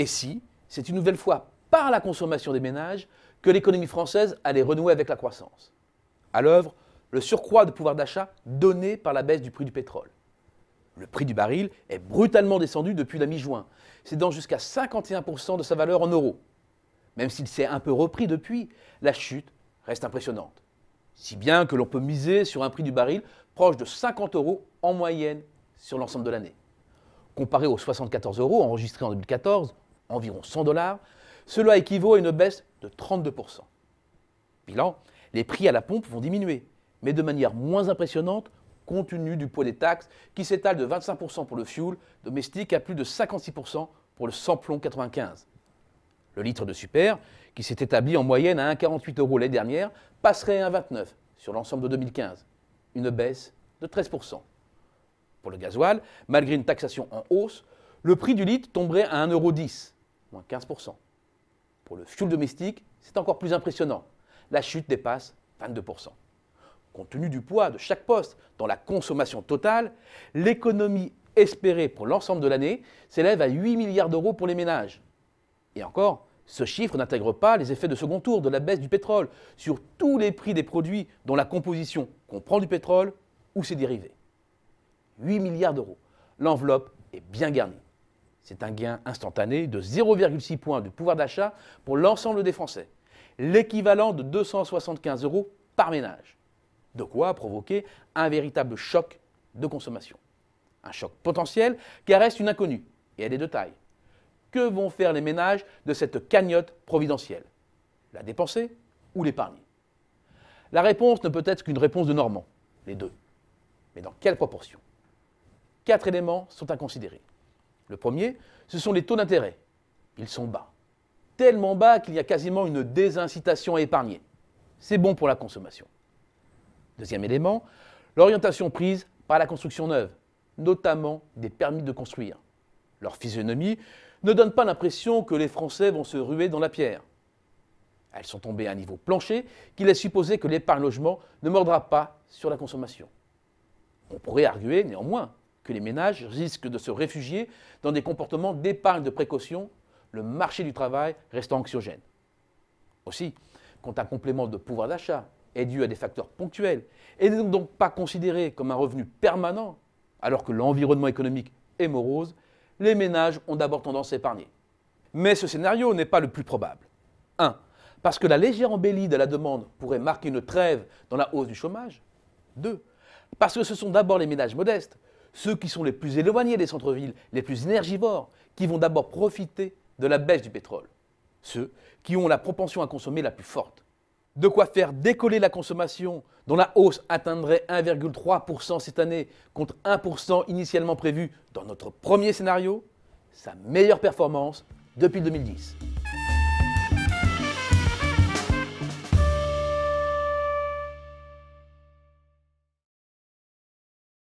Et si c'est une nouvelle fois par la consommation des ménages que l'économie française allait renouer avec la croissance? À l'œuvre, le surcroît de pouvoir d'achat donné par la baisse du prix du pétrole. Le prix du baril est brutalement descendu depuis la mi-juin, cédant jusqu'à 51% de sa valeur en euros. Même s'il s'est un peu repris depuis, la chute reste impressionnante. Si bien que l'on peut miser sur un prix du baril proche de 50 euros en moyenne sur l'ensemble de l'année. Comparé aux 74 euros enregistrés en 2014, environ 100 $, cela équivaut à une baisse de 32%. Bilan, les prix à la pompe vont diminuer, mais de manière moins impressionnante compte tenu du poids des taxes qui s'étale de 25% pour le fioul domestique à plus de 56% pour le samplon 95. Le litre de super, qui s'est établi en moyenne à 1,48 € l'année dernière, passerait à 1,29 € sur l'ensemble de 2015, une baisse de 13%. Pour le gasoil, malgré une taxation en hausse, le prix du litre tomberait à 1,10 €, moins 15%. Pour le fioul domestique, c'est encore plus impressionnant. La chute dépasse 22%. Compte tenu du poids de chaque poste dans la consommation totale, l'économie espérée pour l'ensemble de l'année s'élève à 8 milliards d'euros pour les ménages. Et encore, ce chiffre n'intègre pas les effets de second tour de la baisse du pétrole sur tous les prix des produits dont la composition comprend du pétrole ou ses dérivés. 8 milliards d'euros. L'enveloppe est bien garnie. C'est un gain instantané de 0,6 points de pouvoir d'achat pour l'ensemble des Français, l'équivalent de 275 € par ménage. De quoi provoquer un véritable choc de consommation. Un choc potentiel car reste une inconnue, et elle est de taille. Que vont faire les ménages de cette cagnotte providentielle? La dépenser ou l'épargner? La réponse ne peut être qu'une réponse de Normand, les deux. Mais dans quelle proportion? 4 éléments sont à considérer. Le premier, ce sont les taux d'intérêt. Ils sont bas. Tellement bas qu'il y a quasiment une désincitation à épargner. C'est bon pour la consommation. Deuxième élément, l'orientation prise par la construction neuve, notamment des permis de construire. Leur physionomie ne donne pas l'impression que les Français vont se ruer dans la pierre. Elles sont tombées à un niveau plancher qui laisse supposer que l'épargne logement ne mordra pas sur la consommation. On pourrait arguer néanmoins que les ménages risquent de se réfugier dans des comportements d'épargne de précaution, le marché du travail restant anxiogène. Aussi, quand un complément de pouvoir d'achat est dû à des facteurs ponctuels et n'est donc pas considéré comme un revenu permanent, alors que l'environnement économique est morose, les ménages ont d'abord tendance à épargner. Mais ce scénario n'est pas le plus probable. 1. Parce que la légère embellie de la demande pourrait marquer une trêve dans la hausse du chômage. 2. Parce que ce sont d'abord les ménages modestes, ceux qui sont les plus éloignés des centres-villes, les plus énergivores, qui vont d'abord profiter de la baisse du pétrole. Ceux qui ont la propension à consommer la plus forte. De quoi faire décoller la consommation, dont la hausse atteindrait 1,3% cette année contre 1% initialement prévu dans notre premier scénario, sa meilleure performance depuis 2010.